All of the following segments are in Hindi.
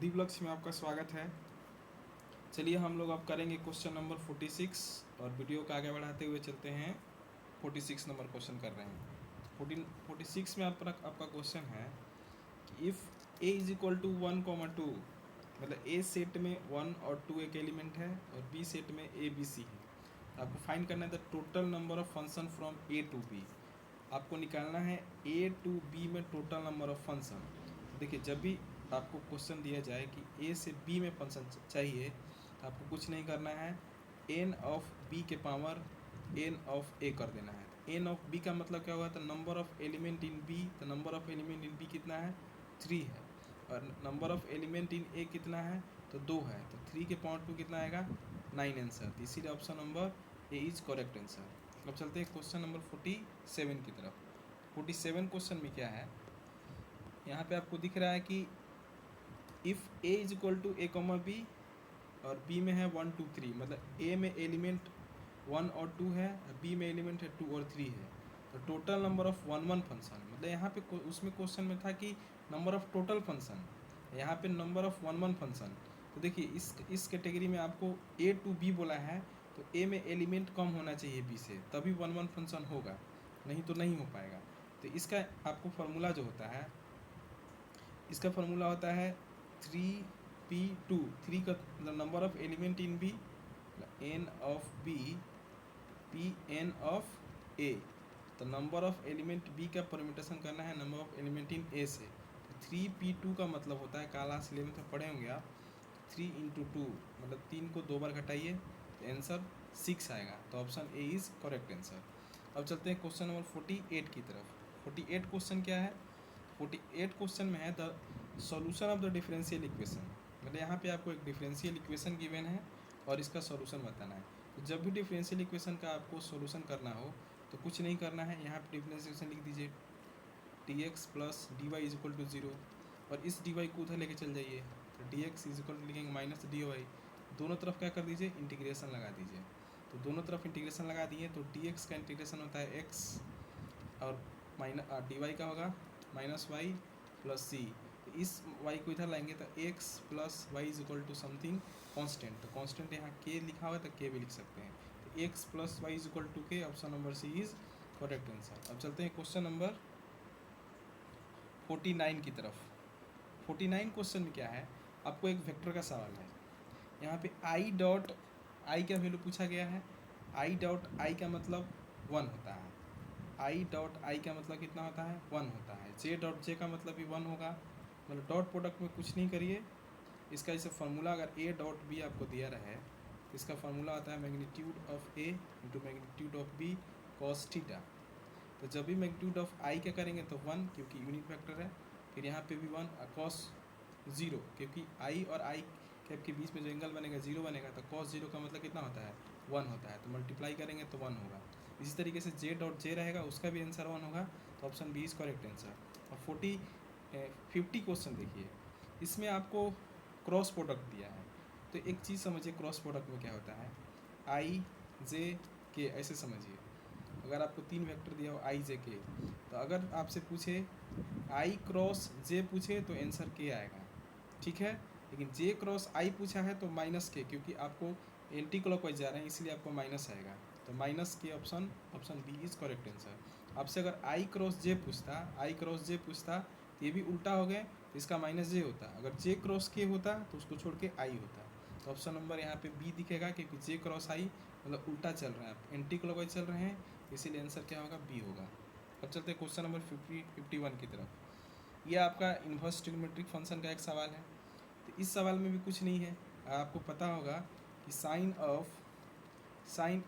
दिव्लक्ष्य में आपका स्वागत है। चलिए हम लोग अब करेंगे क्वेश्चन नंबर 46 और वीडियो को आगे बढ़ाते हुए चलते हैं। 46 नंबर क्वेश्चन कर रहे हैं। 46 में आपका क्वेश्चन है कि if A is equal to 1, 2, मतलब ए सेट में 1 और 2 एक एलिमेंट है और बी सेट में ए बी सी है, तो आपको फाइंड करना है the total number of function from A to B. आपको निकालना है ए टू बी में टोटल नंबर ऑफ फंक्शन। देखिए, जब भी आपको क्वेश्चन दिया जाए कि ए से बी में फंक्शन चाहिए तो आपको कुछ नहीं करना है, एन ऑफ बी के पावर एन ऑफ ए कर देना है। एन ऑफ बी का मतलब क्या हुआ, तो number of element in B, तो number of element in B कितना है 3 है, और number of element in A कितना है तो 2 है, तो 3 के पावर 2 कितना आएगा 9 आंसर। तो इसीलिए option number A is correct answer. अब चलते हैं क्वेश्चन नंबर 47 की तरफ। 47 क्वेश्चन में क्या है, यहाँ पे आपको दिख रहा है कि if A is equal to A comma B और बी में है 1, 2, 3, मतलब ए में एलिमेंट 1 और 2 है, बी में एलिमेंट है 2 और 3 है, तो टोटल नंबर ऑफ 1 फंक्शन, मतलब यहाँ पे उसमें क्वेश्चन में था कि नंबर ऑफ टोटल फंक्शन, यहाँ पे नंबर ऑफ 1 फंक्शन। तो देखिए इस कैटेगरी में आपको ए टू बी बोला है, तो ए में एलिमेंट कम होना चाहिए बी से, तभी 1 फंक्शन होगा, नहीं तो नहीं हो पाएगा। तो इसका आपको फार्मूला जो होता है, इसका फार्मूला होता है 3p2, 3 का number of element in B, n of B P n of A, तो नंबर ऑफ एलिमेंट बी का परम्यूटेशन करना है number of element in A से। तो 3p2 का मतलब होता है, क्लास 11 में पढ़े होंगे आप, 3 इंटू 2, मतलब 3 को 2 बार घटाइए तो आंसर 6 आएगा। तो option A is correct answer. अब चलते हैं क्वेश्चन नंबर 48 की तरफ। 48 क्वेश्चन क्या है, 48 क्वेश्चन में है the solution of the differential equation, मतलब यहाँ पे आपको एक डिफरेंशियल इक्वेशन गिवन है और इसका सॉल्यूशन बताना है। तो जब भी डिफरेंशियल इक्वेशन का आपको सॉल्यूशन करना हो तो कुछ नहीं करना है, यहाँ पे डिफरेंशियल इक्वेशन लिख दीजिए d x plus d y is equal to 0, और इस डी वाई को उधर लेके चल जाइए, तो d x is equal to लिखेंगे माइनस डी वाई, दोनों तरफ क्या कर दीजिए इंटीग्रेशन लगा दीजिए। तो दोनों तरफ इंटीग्रेशन लगा दिए तो डी एक्स का इंटीग्रेशन होता है एक्स और डी वाई का होगा माइनस वाई प्लस सी। तो इस वाई को इधर लाएंगे तो x plus y is equal to something constant, तो कॉन्स्टेंट यहाँ के लिखा हुआ है तो के भी लिख सकते हैं। तो x plus y is equal to k, option number C is correct answer. अब चलते हैं क्वेश्चन नंबर 49 की तरफ। 49 क्वेश्चन में क्या है, आपको एक वेक्टर का सवाल है। यहाँ पे आई डॉट आई का वैल्यू पूछा गया है। आई डॉट आई का मतलब 1 होता है, आई डॉट आई का मतलब कितना होता है 1 होता है। जे डॉट जे का मतलब भी 1 होगा, मतलब डॉट प्रोडक्ट में कुछ नहीं करिए। इसका जैसे फार्मूला अगर ए डॉट बी आपको दिया रहे तो इसका फार्मूला आता है magnitude of a into magnitude of b cos theta. तो जब भी मैग्नीट्यूड ऑफ आई क्या करेंगे तो 1, क्योंकि यूनिट वेक्टर है, फिर यहाँ पे भी 1 कॉस 0, क्योंकि आई और आई कैप के बीच में जो एंगल बनेगा 0 बनेगा, तो कॉस 0 का मतलब कितना होता है 1 होता है, तो मल्टीप्लाई करेंगे तो 1 होगा। इसी तरीके से जे डॉट जे रहेगा उसका भी आंसर 1 होगा, तो option B is correct answer. और 50 क्वेश्चन देखिए, इसमें आपको क्रॉस प्रोडक्ट दिया है। तो एक चीज़ समझिए, क्रॉस प्रोडक्ट में क्या होता है, आई जे के ऐसे समझिए। अगर आपको 3 वेक्टर दिया हो आई जे के, तो अगर आपसे पूछे आई क्रॉस जे पूछे तो आंसर के आएगा, ठीक है। लेकिन जे क्रॉस आई पूछा है तो माइनस के, क्योंकि आपको एंटी क्लॉकवाइज जा रहे हैं इसलिए आपको माइनस आएगा, तो माइनस के option B is correct answer. आपसे अगर आई क्रॉस जे पूछता तो ये भी उल्टा हो गए, तो इसका माइनस जे होता। अगर जे क्रॉस के होता तो उसको छोड़ के आई होता, तो ऑप्शन नंबर यहाँ पे बी दिखेगा, क्योंकि जे क्रॉस आई मतलब उल्टा चल रहा है, आप एंटी क्लॉकवाइज चल रहे हैं, इसीलिए आंसर क्या होगा बी होगा। अब चलते हैं क्वेश्चन नंबर 51 की तरफ। यह आपका इन्वर्स ट्रिग्नोमेट्रिक फंक्शन का एक सवाल है। तो इस सवाल में भी कुछ नहीं है, आपको पता होगा कि साइन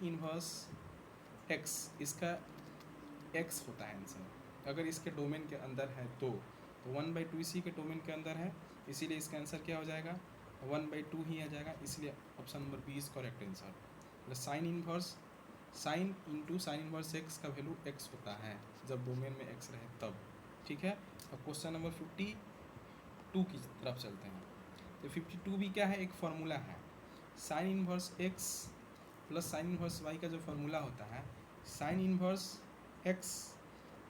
इन्वर्स एक्स, इसका एक्स होता है आंसर, अगर इसके डोमेन के अंदर है तो 1/2 इसी के डोमेन के अंदर है, इसीलिए इसका आंसर क्या हो जाएगा 1/2 ही आ जाएगा, इसलिए option number B is correct answer. मतलब sine into sine inverse x का वैल्यू एक्स होता है जब डोमेन में एक्स रहे तब, ठीक है। अब क्वेश्चन नंबर 52 की तरफ चलते हैं। तो 52 भी क्या है, एक फार्मूला है, sine inverse x plus sine inverse y का जो फार्मूला होता है, sine inverse x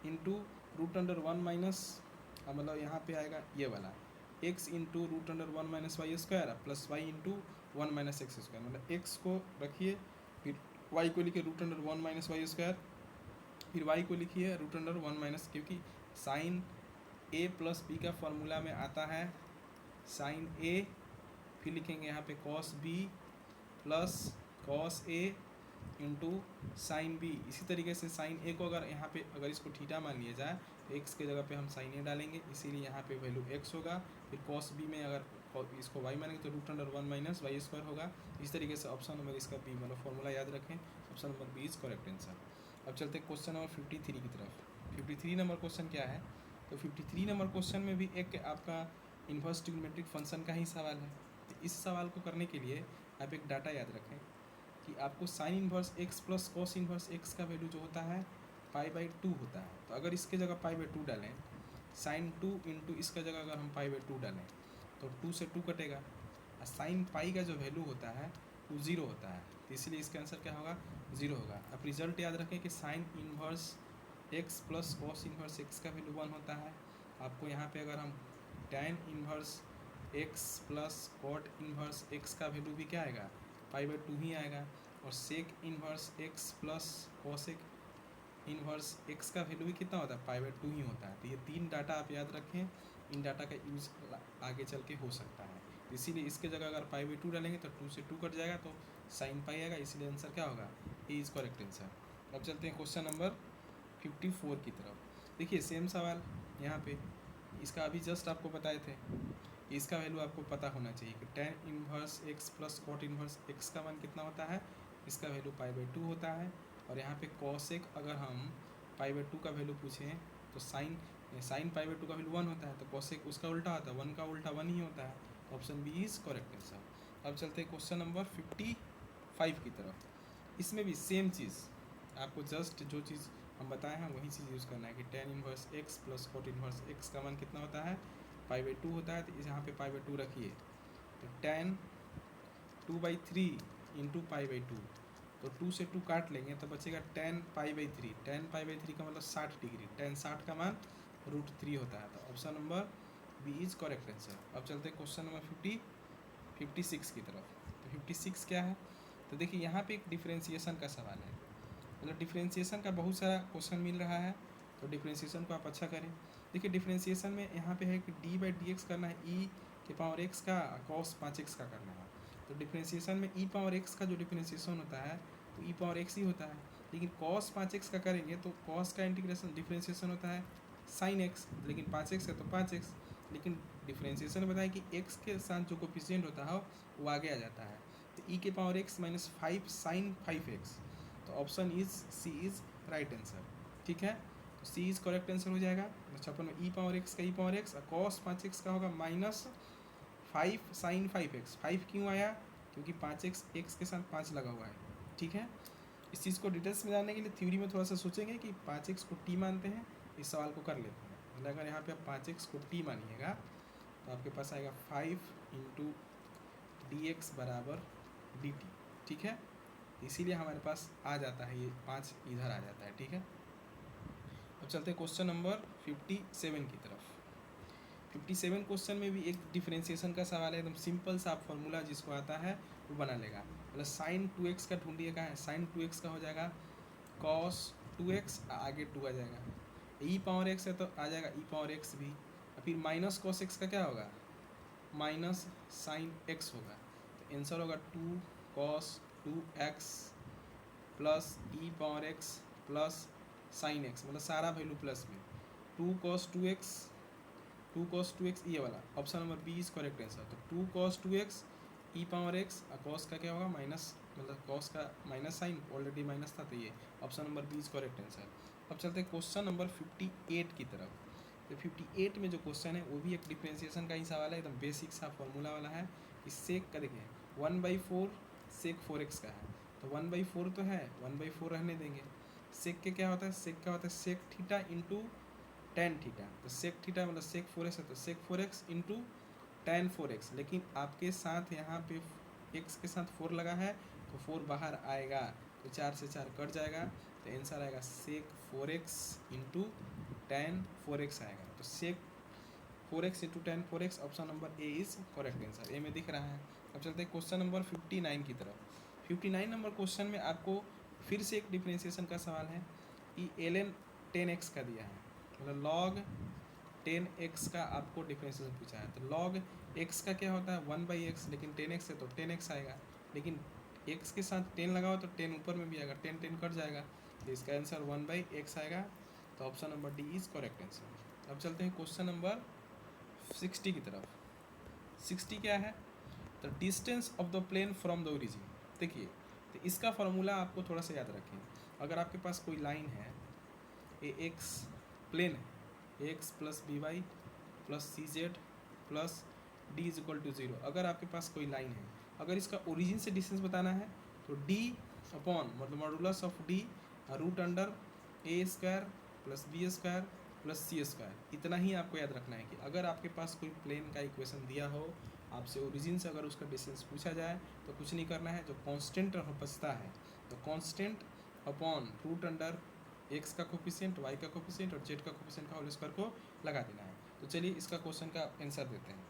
into root under 1 minus, मतलब यहाँ पे आएगा ये वाला x into root under 1 minus y square plus y into 1 minus x square, मतलब एक्स को रखिए, फिर वाई को लिखिए root under 1 minus y square, फिर वाई को लिखिए रूट अंडर 1 माइनस, क्योंकि साइन ए प्लस बी का फॉर्मूला में आता है साइन ए, फिर लिखेंगे यहाँ पे cos B plus cos A into sine B. इसी तरीके से साइन ए को अगर यहाँ पे अगर इसको थीटा मान लिया जाए तो एक्स के जगह पे हम साइन ए डालेंगे, इसीलिए यहाँ पे वैल्यू एक्स होगा। फिर कॉस बी में अगर इसको वाई मानेंगे तो root under 1 minus y square होगा। इस तरीके से ऑप्शन नंबर इसका बी, मतलब फॉर्मूला याद रखें, option number B is correct answer. अब चलते हैं क्वेश्चन नंबर 53 की तरफ। 53 नंबर क्वेश्चन क्या है, तो 53 नंबर क्वेश्चन में भी एक आपका इन्वर्स ट्रिग्नोमेट्रिक फंक्शन का ही सवाल है। तो इस सवाल को करने के लिए आप एक डाटा याद रखें कि आपको sign inverse x plus cos inverse x का वैल्यू जो होता है π/2 होता है। तो अगर इसके जगह π/2 डालें, साइन 2 इंटू इसका जगह अगर हम π/2 डालें तो 2 से 2 कटेगा, और साइन पाई का जो वैल्यू होता है वो 0 होता है, तो इसलिए इसका आंसर क्या होगा, 0 होगा। अब रिजल्ट याद रखें कि sine inverse x plus cos inverse x का वैल्यू 1 होता है। आपको यहाँ पे अगर हम tan inverse x plus cot inverse x का वैल्यू भी क्या आएगा, π/2 ही आएगा, और sec inverse x plus cosec inverse x का वैल्यू भी कितना होता है, π/2 ही होता है। तो ये 3 डाटा आप याद रखें, इन डाटा का यूज़ आगे चल के हो सकता है, इसीलिए इसके जगह अगर π/2 डालेंगे तो 2 से 2 कट जाएगा, तो साइन पाई आएगा, इसलिए आंसर क्या होगा, ए इज़ करेक्ट आंसर। अब चलते हैं क्वेश्चन नंबर 54 की तरफ। देखिए सेम सवाल यहाँ पे, इसका अभी जस्ट आपको बताए थे, इसका वैल्यू आपको पता होना चाहिए कि tan inverse x plus cot inverse x का मान कितना होता है, इसका वैल्यू π/2 होता है। और यहाँ पे कॉसेक अगर हम π/2 का वैल्यू पूछें तो साइन π/2 का वैल्यू 1 होता है, तो कॉसेक उसका उल्टा होता है, 1 का उल्टा 1 ही होता है, option B is correct answer. अब चलते हैं क्वेश्चन नंबर 55 की तरफ। इसमें भी सेम चीज़, आपको जस्ट जो चीज़ हम बताए हैं वही चीज़ यूज़ करना है कि tan inverse x plus cot inverse x का मान कितना होता है, π/2 होता है। तो इस यहाँ पे π/2 रखिए, तो tan 2/3 इंटू π/2, तो 2 से 2 काट लेंगे तो बचेगा tan π/3। tan π/3 का मतलब 60 डिग्री, tan 60 का मान √3 होता है, तो option number B is correct answer. अब चलते हैं क्वेश्चन नंबर 56 की तरफ। तो 56 क्या है, तो देखिए यहाँ पे एक डिफ्रेंसिएशन का सवाल है, मतलब डिफ्रेंसिएशन का बहुत सारा क्वेश्चन मिल रहा है, तो डिफ्रेंसिएशन को आप अच्छा करें। देखिए डिफ्रेंसिएशन में यहाँ पे है कि d/dx करना है e के पावर x का, cos 5x का करना है। तो डिफ्रेंसिएशन में e पावर x का जो डिफ्रेंसिएशन होता है तो e पावर x ही होता है, लेकिन cos 5x का करेंगे तो cos का इंटीग्रेशन डिफ्रेंसिएशन होता है sin x, लेकिन 5x है तो 5x, लेकिन डिफ्रेंसिएशन बताया कि x के साथ जो कोफिशिएंट होता है वो आगे आ जाता है, तो e के power x minus 5 sin 5x, तो option is C is right answer. ठीक है, तो सी इज करेक्ट आंसर हो जाएगा। 56 में ई पावर एक्स का ई पावर एक्स, कॉस 5x का होगा माइनस 5 sin 5x। 5 क्यों आया, क्योंकि 5x एक्स के साथ 5 लगा हुआ है। ठीक है, इस चीज़ को डिटेल्स में जानने के लिए थ्योरी में थोड़ा सा सोचेंगे कि 5x को t मानते हैं, इस सवाल को कर लेते हैं। मतलब अगर यहाँ पे आप 5x को t मानिएगा तो आपके पास आएगा 5 इंटू dx बराबर dt। ठीक है, इसीलिए हमारे पास आ जाता है ये 5 इधर आ जाता है। ठीक है, अब चलते हैं क्वेश्चन नंबर 57 की तरफ। 57 क्वेश्चन में भी एक डिफरेंशिएशन का सवाल है, एकदम सिंपल सा, आप फॉर्मूला जिसको आता है वो बना लेगा। मतलब साइन 2x का ढूंढिए, कहाँ है, साइन 2x का हो जाएगा कॉस 2x, आगे 2 आ जाएगा, ई पावर x है तो आ जाएगा ई पावर x भी, और फिर माइनस कॉस x का क्या होगा, माइनस साइन x होगा, तो आंसर होगा 2 cos 2x plus e power x plus sine x, मतलब सारा वैल्यू प्लस में 2 cos 2x ये वाला, option number B is correct answer. तो 2 cos 2x e power x, और cos का क्या होगा माइनस, मतलब cos का माइनस साइन ऑलरेडी माइनस था, तो ये option number B is correct answer. अब चलते हैं क्वेश्चन नंबर 58 की तरफ। तो 58 में जो क्वेश्चन है वो भी एक डिफरेंशिएशन का ही सवाल है, एकदम बेसिक सा फॉर्मूला वाला है। इस सेक का देखिए 1/4 सेक 4x का है, तो 1/4 तो है, 1/4 रहने देंगे। सेक के क्या होता है, सेक का होता है sec theta into tan theta, तो सेक थीटा मतलब सेक 4x है, तो sec 4x into tan 4x, लेकिन आपके साथ यहाँ पे x के साथ 4 लगा है तो 4 बाहर आएगा, तो 4 से 4 कट जाएगा, तो आंसर आएगा सेक 4x इंटू tan 4x आएगा। तो sec 4x into 10 4x, option number A is correct answer, A में दिख रहा है। अब चलते हैं क्वेश्चन नंबर 59 की तरफ। 59 नंबर क्वेश्चन में आपको फिर से एक डिफरेंशिएशन का सवाल है कि ln 10x का दिया है, मतलब log 10x का आपको डिफरेंशिएशन पूछा है। तो log x का क्या होता है 1/x, लेकिन 10x है तो 10x आएगा, लेकिन x के साथ 10 लगाओ तो 10 ऊपर में भी आएगा, 10 10 कट जाएगा, तो इसका आंसर 1/x आएगा। तो option number D is correct answer. अब चलते हैं क्वेश्चन नंबर 60 की तरफ। 60 क्या है, the distance of the plane from the origin. देखिए, तो इसका फॉर्मूला आपको थोड़ा सा याद रखें। अगर आपके पास कोई लाइन है, ए एक्स प्लेन है, a x plus b y plus c z plus d is equal to 0, अगर आपके पास कोई लाइन है, अगर इसका ओरिजिन से डिस्टेंस बताना है तो डी अपॉन मतलब modulus of d root under a square plus b square plus c square, इतना ही आपको याद रखना है कि अगर आपके पास कोई प्लेन का इक्वेशन दिया हो, आपसे ओरिजिन से अगर उसका डिस्टेंस पूछा जाए तो कुछ नहीं करना है, जो कांस्टेंट बचता है तो constant upon root under x का कोफिशिएंट, वाई का कोफिशिएंट और जेड का कोफिशिएंट का होल स्क्वायर को लगा देना है। तो चलिए इसका क्वेश्चन का आंसर देते हैं।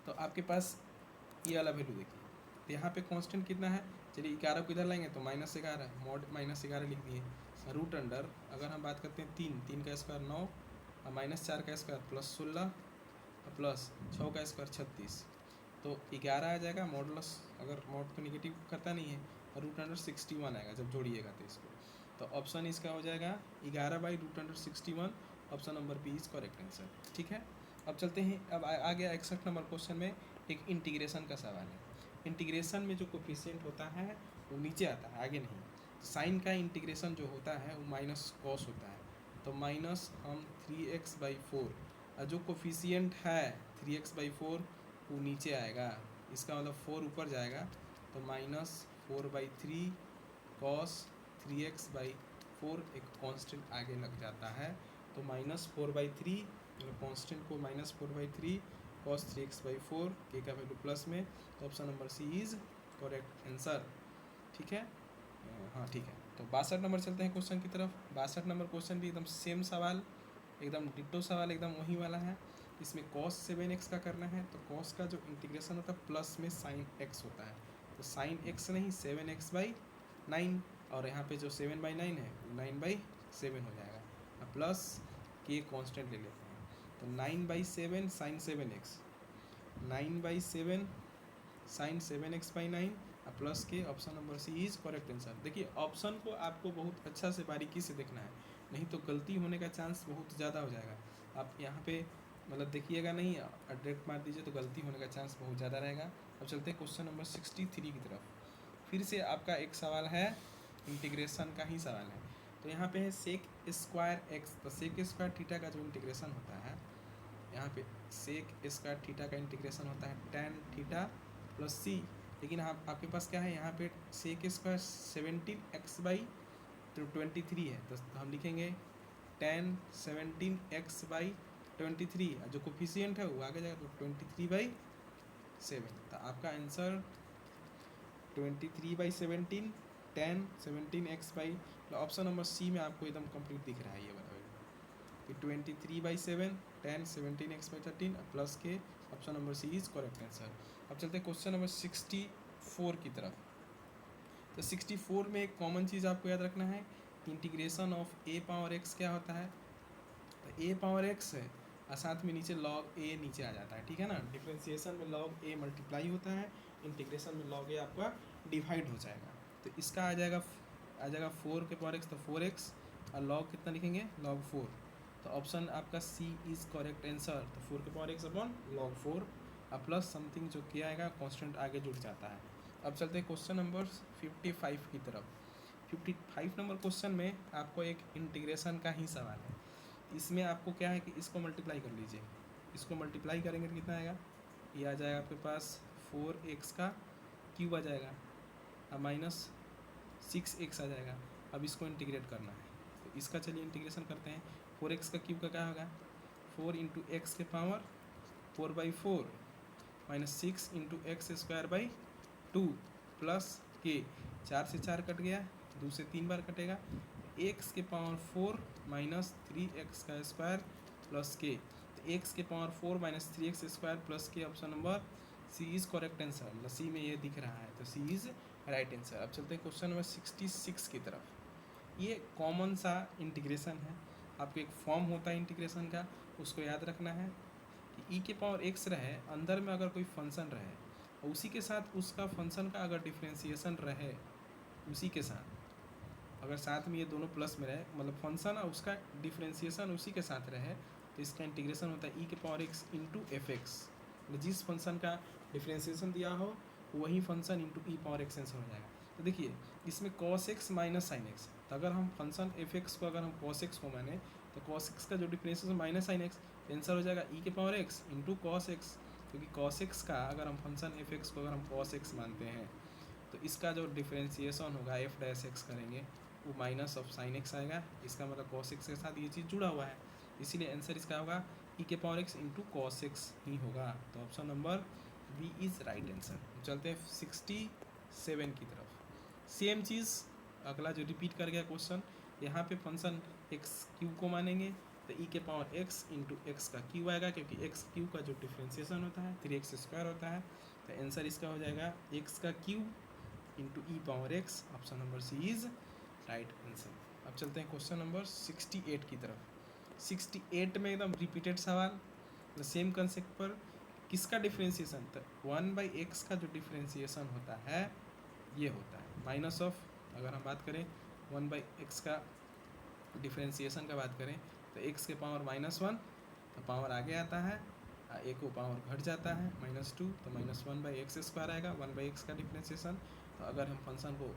तो आपके पास ये वाला वैल्यू देखिए, तो यहाँ पे कांस्टेंट कितना है, चलिए 11 को इधर लाएंगे तो -11 मॉड -11 लिख दिए, रूट अंडर अगर हम बात करते हैं 3 का स्क्वायर 9 और -4 का स्क्वायर प्लस 16 प्लस 6 का स्क्वायर 36, तो 11 आ जाएगा। मॉडुलस अगर मॉड को निगेटिव करता नहीं है, रूट अंडर 61 आएगा जब जोड़िएगा तो इसको, तो ऑप्शन इसका हो जाएगा 11/√61, option number B is correct answer. ठीक है, अब चलते हैं, अब आ गया 61 नंबर क्वेश्चन में एक इंटीग्रेशन का सवाल है। इंटीग्रेशन में जो कोफिशिएंट होता है वो नीचे आता है, आगे नहीं। साइन का इंटीग्रेशन जो होता है वो माइनस कॉस होता है, तो माइनस हम 3x/4, और जो कोफिशिएंट है 3x/4 वो नीचे आएगा, इसका मतलब 4 ऊपर जाएगा, तो -4/3 cos 3x/4 एक कांस्टेंट आगे लग जाता है, तो -4/3 मतलब कांस्टेंट को -4/3 cos 3x/4 के का वैल्यू प्लस में, तो option number C is correct answer. ठीक है, हाँ ठीक है। तो 62 नंबर चलते हैं क्वेश्चन की तरफ। 62 नंबर क्वेश्चन भी एकदम सेम सवाल, एकदम डिट्टो सवाल, एकदम वही वाला है। इसमें cos 7x का करना है, तो cos का जो इंटीग्रेशन होता है प्लस में sin x होता है, तो sin x नहीं 7x/9, और यहाँ पे जो 7/9 है 9/7 हो जाएगा, प्लस के कांस्टेंट ले लेते हैं, तो 9/7 sin 7x, 9/7 sin 7x/9 plus k, option number C is correct answer. देखिए ऑप्शन को आपको बहुत अच्छा से बारीकी से देखना है, नहीं तो गलती होने का चांस बहुत ज़्यादा हो जाएगा। आप यहाँ पे मतलब देखिएगा नहीं, डायरेक्ट मार दीजिए तो गलती होने का चांस बहुत ज़्यादा रहेगा। अब चलते हैं क्वेश्चन नंबर 63 की तरफ। फिर से आपका एक सवाल है, इंटीग्रेशन का ही सवाल है। तो यहाँ पे है सेक स्क्वायर एक्स, तो सेक स्क्वायर थीटा का जो इंटीग्रेशन होता है, यहाँ पे सेक स्क्वायर थीटा का इंटीग्रेशन होता है tan थीटा प्लस सी, लेकिन आपके पास क्या है, यहाँ पे सेक स्क्वायर 17x/23 है, तो हम लिखेंगे tan 17x/23, जो कोफिशिएंट है वो आगे जाएगा तो 23/7, तो आपका answer 23/17 tan 17x/, option number C में आपको एकदम कंप्लीट दिख रहा है ये वाला कि 23/7 tan 17x/13 plus k, option number C is correct answer. अब चलते हैं क्वेश्चन नंबर 64 की तरफ। तो 64 में एक कॉमन चीज़ आपको याद रखना है, integration of a power x क्या होता है, तो a पावर x है और साथ में नीचे log a नीचे आ जाता है, ठीक है ना। डिफ्रेंसिएशन में log a मल्टीप्लाई होता है, इंटीग्रेशन में log a आपका डिवाइड हो जाएगा, तो इसका आ जाएगा 4 के पावर x, तो 4x, और log कितना लिखेंगे log 4, तो ऑप्शन आपका सी इज करेक्ट आंसर। तो 4 के पावर x अपॉन log 4 और प्लस समथिंग जो किया आएगा कांस्टेंट आगे जुड़ जाता है। अब चलते हैं क्वेश्चन नंबर 55 की तरफ। 55 नंबर क्वेश्चन में आपको एक इंटीग्रेशन का ही सवाल है। इसमें आपको क्या है कि इसको मल्टीप्लाई कर लीजिए, इसको मल्टीप्लाई करेंगे तो कितना आएगा, ये आ जाएगा आपके पास 4x का क्यूब आ जाएगा और -6x आ जाएगा। अब इसको इंटीग्रेट करना है, तो इसका चलिए इंटीग्रेशन करते हैं। 4x का क्यूब का क्या होगा, 4 × x के पावर 4/4 -6 × x² 2 प्लस के, 4 से 4 कट गया, 2 से 3 बार कटेगा, x के पावर 4 -3x² प्लस के, तो एक्स के power 4 minus 3x square plus k, option number C is correct answer. C में ये दिख रहा है तो सी इज़ राइट आंसर। अब चलते हैं क्वेश्चन नंबर 66 की तरफ। ये कॉमन सा इंटीग्रेशन है, आपको एक फॉर्म होता है इंटीग्रेशन का, उसको याद रखना है कि e के पावर x रहे, अंदर में अगर कोई फंक्शन रहे और उसी के साथ उसका फंक्शन का अगर डिफ्रेंसिएशन रहे, उसी के साथ अगर साथ में ये दोनों प्लस में रहे, मतलब फंक्शन और उसका डिफ्रेंसिएशन उसी के साथ रहे, तो इसका इंटीग्रेशन होता है e के power x into F x. जिस फंक्शन का डिफ्रेंसिएशन दिया हो वही function into e power x answer हो जाएगा। तो देखिए इसमें cos x minus sine x, तो अगर हम फंक्शन एफ एक्स को अगर हम cos x को माने तो cos x का जो differentiation minus sine x, answer हो जाएगा e के power x into cos x, क्योंकि cos x का अगर हम फंक्शन एफ एक्स को अगर हम cos x मानते हैं तो इसका जो डिफ्रेंसिएशन होगा एफ डैश एक्स करेंगे वो माइनस ऑफ साइन एक्स आएगा। इसका मतलब cos x के साथ ये चीज़ जुड़ा हुआ है, इसीलिए आंसर इसका होगा e के power x into cos x ही होगा। तो option number B is right answer. चलते हैं 67 की तरफ। सेम चीज़ अगला जो रिपीट कर गया क्वेश्चन, यहाँ पे फंक्शन एक्स क्यू को मानेंगे तो e के पावर x इंटू एक्स का क्यू आएगा, क्योंकि एक्स क्यू का जो डिफ्रेंसिएशन होता है 3x स्क्वायर होता है। तो आंसर इसका हो जाएगा x का q into e power x. Option number C is right answer. अब चलते हैं क्वेश्चन नंबर 68 की तरफ। 68 में एकदम रिपीटेड सवाल, सेम कंसेप्ट पर। किसका डिफ्रेंसिएशन, तो 1/x का जो डिफ्रेंसिएशन होता है ये होता है माइनस ऑफ, अगर हम बात करें 1/x का डिफ्रेंसिएशन का बात करें तो x के पावर -1 तो पावर आगे आता है, एक को पावर घट जाता है -2 तो -1/x स्क्वायर आएगा 1/x का डिफ्रेंसिएशन। तो अगर हम फंक्शन को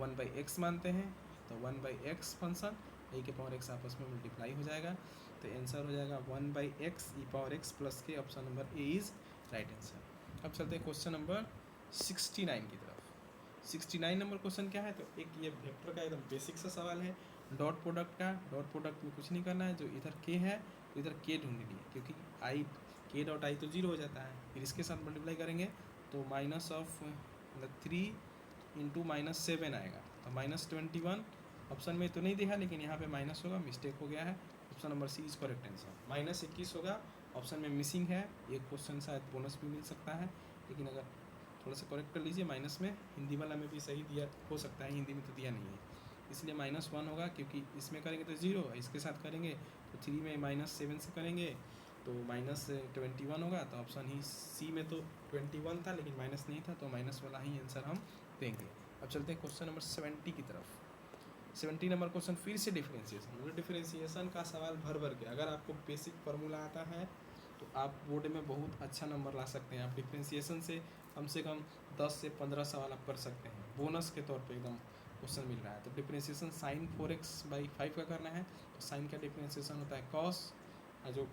1/x मानते हैं तो 1/x फंक्शन e के पावर x आपस में मल्टीप्लाई हो जाएगा, तो आंसर हो जाएगा 1/x e power x plus k. Option number A is right answer. अब चलते हैं क्वेश्चन नंबर 69 की तरफ। 69 नंबर क्वेश्चन क्या है, तो एक ये वेक्टर का एकदम बेसिक सा सवाल है डॉट प्रोडक्ट का। डॉट प्रोडक्ट में कुछ नहीं करना है, जो इधर k है तो इधर k ढूंढनी है, क्योंकि i k डॉट i तो 0 हो जाता है, फिर इसके साथ मल्टीप्लाई करेंगे तो माइनस ऑफ 3 इंटू -7 आएगा, तो -21। ऑप्शन में तो नहीं दिखा लेकिन यहाँ पे माइनस होगा, मिस्टेक हो गया है। Option number C is correct answer. -21 होगा, ऑप्शन में मिसिंग है, एक क्वेश्चन शायद बोनस भी मिल सकता है, लेकिन अगर थोड़ा सा करेक्ट कर लीजिए। माइनस में हिंदी वाला में भी सही दिया हो सकता है, हिंदी में तो दिया नहीं है, इसलिए -1 होगा, क्योंकि इसमें करेंगे तो 0, इसके साथ करेंगे तो 3 में -7 से करेंगे तो -21 होगा। तो ऑप्शन ही सी में तो 21 था लेकिन माइनस नहीं था, तो माइनस वाला ही आंसर हम देंगे। अब चलते हैं क्वेश्चन नंबर 70 की तरफ। 70 नंबर क्वेश्चन फिर से डिफरेंशिएशन, मतलब डिफरेंशिएशन का सवाल भर के, अगर आपको बेसिक फार्मूला आता है तो आप बोर्ड में बहुत अच्छा नंबर ला सकते हैं। आप डिफरेंशिएशन से कम 10 से 15 सवाल आप कर सकते हैं, बोनस के तौर पे एकदम क्वेश्चन मिल रहा है। तो डिफरेंशिएशन साइन 4x/5 का करना है, तो साइन का डिफरेंशिएशन होता है कॉस, जो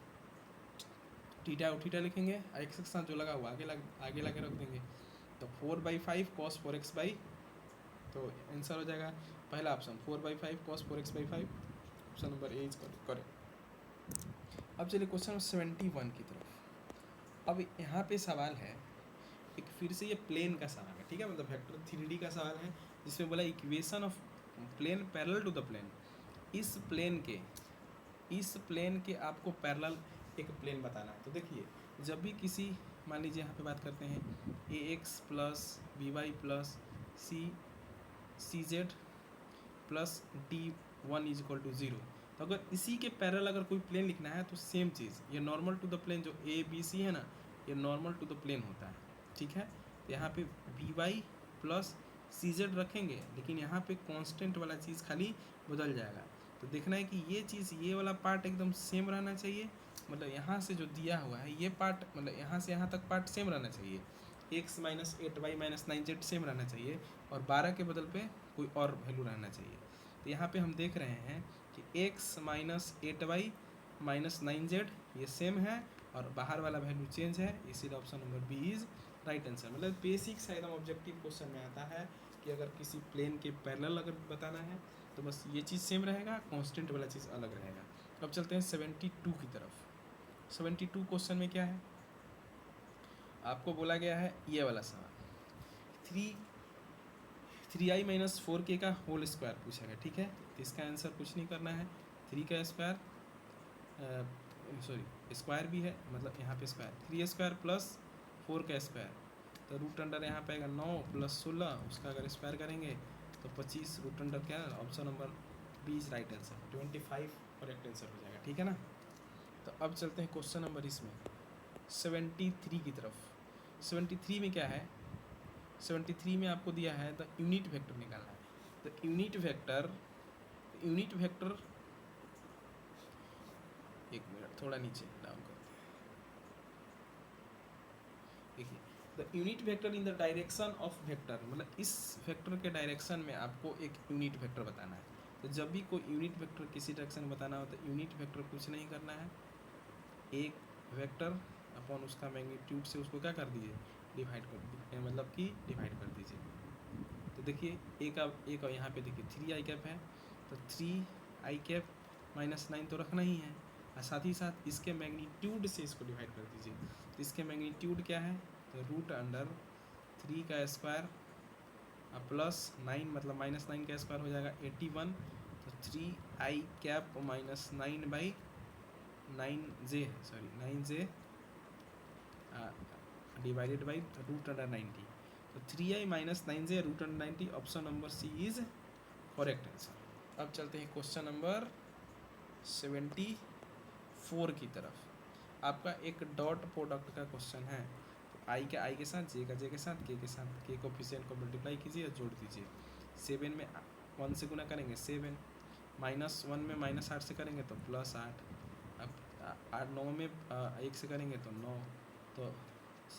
थीटा और थीटा लिखेंगे, एक्स के साथ जो लगा हुआ आगे लगे रख देंगे, तो 4/5 cos 4x बाई, तो आंसर हो जाएगा पहला option 4/5 cos 4x/5। Option number A is correct. अब चलिए क्वेश्चन 71 की तरफ। अब यहाँ पे सवाल है एक फिर से ये प्लेन का सवाल है, ठीक है, मतलब वेक्टर 3D का सवाल है, जिसमें बोला equation of plane parallel to the plane. इस प्लेन के आपको पैरेलल एक प्लेन बताना है। तो देखिए जब भी किसी, मान लीजिए यहाँ पे बात करते हैं ax plus by plus c z plus d1 is equal to 0, तो अगर इसी के पैरेलल अगर कोई प्लेन लिखना है तो सेम चीज़, ये नॉर्मल टू द प्लेन जो ए बी सी है ना, ये नॉर्मल टू द प्लेन होता है, ठीक है। तो यहाँ पे by प्लस सी जेड रखेंगे, लेकिन यहाँ पे कांस्टेंट वाला चीज़ खाली बदल जाएगा। तो देखना है कि ये चीज़, ये वाला पार्ट एकदम सेम रहना चाहिए, मतलब यहाँ से जो दिया हुआ है ये पार्ट, मतलब यहाँ से यहाँ तक पार्ट सेम रहना चाहिए, x minus 8y minus 9z same रहना चाहिए, और 12 के बदल पे कोई और वैल्यू रहना चाहिए। तो यहाँ पे हम देख रहे हैं कि x minus 8y minus 9z ये सेम है, और बाहर वाला वैल्यू चेंज है, इसीलिए option number B is right answer. मतलब बेसिक सा एकदम ऑब्जेक्टिव क्वेश्चन में आता है कि अगर किसी प्लेन के पैरेलल अगर बताना है तो बस ये चीज़ सेम रहेगा, कांस्टेंट वाला चीज़ अलग रहेगा। अब चलते हैं 72 की तरफ। 72 क्वेश्चन में क्या है, आपको बोला गया है ये वाला सवाल 3i माइनस 4k का होल स्क्वायर पूछा गया, ठीक है। तो इसका आंसर कुछ नहीं करना है, 3 का स्क्वायर सॉरी स्क्वायर भी है, मतलब यहाँ पे स्क्वायर 3 स्क्वायर प्लस 4 का स्क्वायर, तो रूट अंडर यहाँ पे आएगा 9 प्लस 16, उसका अगर स्क्वायर करेंगे तो 25, रूट अंडर क्या है, option number B is right answer, 25 correct answer हो जाएगा, ठीक है ना। तो अब चलते हैं क्वेश्चन नंबर इसमें 73 की तरफ। 73 में क्या है, 73 में आपको दिया है द यूनिट वेक्टर निकालना है। द यूनिट वेक्टर एक मिनट थोड़ा नीचे डाउन करते हैं, देखिए the unit vector in the direction of vector, मतलब इस वेक्टर के डायरेक्शन में आपको एक यूनिट वेक्टर बताना है। तो जब भी कोई यूनिट वेक्टर किसी डायरेक्शन में बताना हो तो यूनिट वेक्टर कुछ नहीं करना है, एक वेक्टर अपॉन उसका मैग्नीट्यूड से उसको क्या कर दीजिए, डिवाइड कर दीजिए, मतलब कि डिवाइड कर दीजिए। तो देखिए एक और यहाँ पे देखिए 3i कैप है, तो 3i कैप माइनस 9 तो रखना ही है, और साथ ही साथ इसके मैग्नीट्यूड से इसको डिवाइड कर दीजिए। तो इसके मैग्नीट्यूड क्या है, तो रूट अंडर 3 का स्क्वायर प्लस 9, मतलब माइनस 9 का स्क्वायर हो जाएगा 81, तो 3i कैप माइनस 9/9j है, sorry 9j divided by root under 90, तो 3i minus 9j root under 90, option number C is correct answer. अब चलते हैं क्वेश्चन नंबर 74 की तरफ। आपका एक डॉट प्रोडक्ट का क्वेश्चन है, तो आई के साथ, जे के साथ, के साथ, के कोफिशिएंट को मल्टीप्लाई कीजिए और जोड़ दीजिए। 7 में 1 से गुना करेंगे 7, -1 में -8 से करेंगे तो +8, अब 9 में 1 से करेंगे तो 9, तो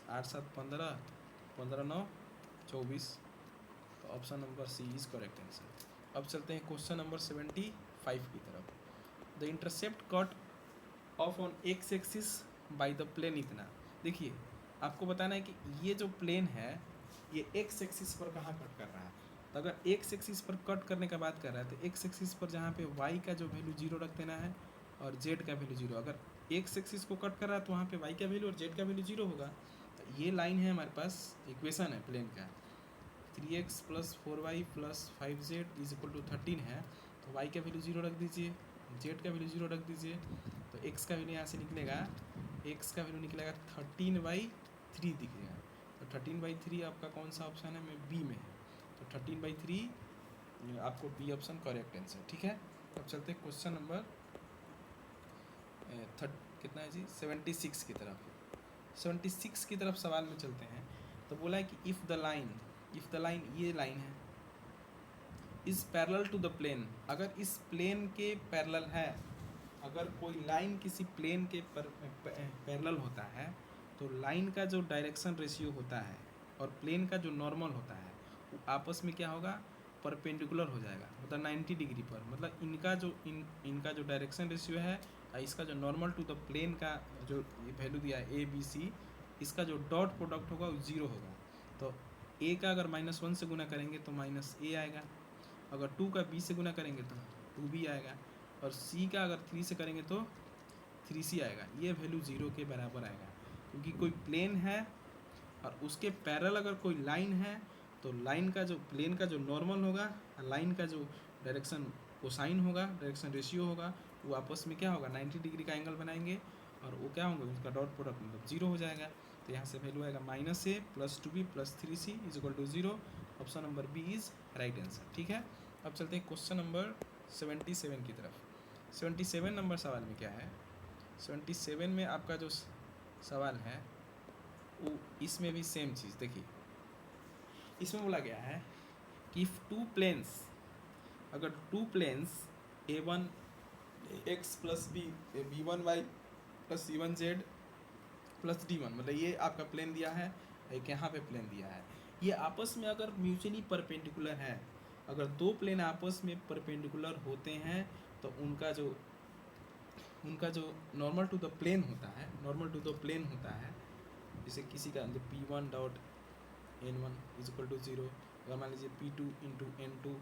8 7 15, 15 9 24, तो option number C is correct answer. अब चलते हैं क्वेश्चन नंबर 75 की तरफ। The intercept cut off on x axis by the plane इतना। देखिए आपको बताना है कि ये जो प्लेन है ये एक्स एक्सिस पर कहाँ कट कर रहा है। तो अगर एक्स एक्सिस पर कट करने का बात कर रहा है तो एक्स एक्सिस पर जहाँ पे वाई का जो वैल्यू 0 रख देना है और जेड का वैल्यू 0। अगर एक्स एक्सिस को कट कर रहा है तो वहाँ पे वाई का वैल्यू और जेड का वैल्यू 0 होगा। तो ये लाइन है हमारे पास, इक्वेशन है प्लेन का, 3x + 4y + 5z = 13 है, तो y का वैल्यू 0 रख दीजिए, z का वैल्यू 0 रख दीजिए, तो x का वैल्यू यहाँ से निकलेगा, x का वैल्यू निकलेगा 13/3 दिखेगा। तो 13/3 आपका कौन सा ऑप्शन है, मैं बी में है, तो 13/3 आपको बी ऑप्शन करेक्ट आंसर, ठीक है। अब चलते हैं क्वेश्चन नंबर कितना है जी, 76 की तरफ। 76 की तरफ सवाल में चलते हैं। तो बोला है कि इफ़ द लाइन ये लाइन है is parallel to the plane, अगर इस प्लेन के पैरेलल है, अगर कोई लाइन किसी प्लेन के पैरेलल होता है तो लाइन का जो डायरेक्शन रेशियो होता है और प्लेन का जो नॉर्मल होता है वो आपस में क्या होगा, परपेंडिकुलर हो जाएगा, मतलब 90 डिग्री पर। मतलब इनका जो डायरेक्शन रेशियो है और इसका जो नॉर्मल टू द प्लेन का जो वैल्यू दिया है ABC, इसका जो डॉट प्रोडक्ट होगा वो 0 होगा। तो A का अगर -1 से गुना करेंगे तो -A आएगा, अगर 2 का B से गुना करेंगे तो 2B आएगा, और C का अगर 3 से करेंगे तो 3C आएगा। ये वैल्यू 0 के बराबर आएगा, क्योंकि कोई प्लेन है और उसके पैरेलल अगर कोई लाइन है तो लाइन का जो प्लेन का जो नॉर्मल होगा और लाइन का जो डायरेक्शन कोसाइन होगा, डायरेक्शन रेशियो होगा, वो आपस में क्या होगा, 90 डिग्री का एंगल बनाएंगे और वो क्या होंगे, उसका डॉट प्रोडक्ट मतलब 0 हो जाएगा। तो यहाँ से वैल्यू आएगा -A + 2B + 3C = 0, option number B is right answer, ठीक है। अब चलते हैं क्वेश्चन नंबर 77 की तरफ। 77 नंबर सवाल में क्या है, 77 में आपका जो सवाल है वो इसमें भी सेम चीज़ देखिए, इसमें बोला गया है कि इफ़ अगर two planes A1 x + b B1y + C1z + D1, मतलब ये आपका प्लेन दिया है, एक यहाँ पे प्लेन दिया है, ये आपस में अगर म्यूचुअली परपेंडिकुलर है, अगर दो प्लेन आपस में परपेंडिकुलर होते हैं तो उनका जो नॉर्मल टू द प्लेन होता है, जैसे किसी का P1.N1 = 0, अगर मान लीजिए P2 × N2,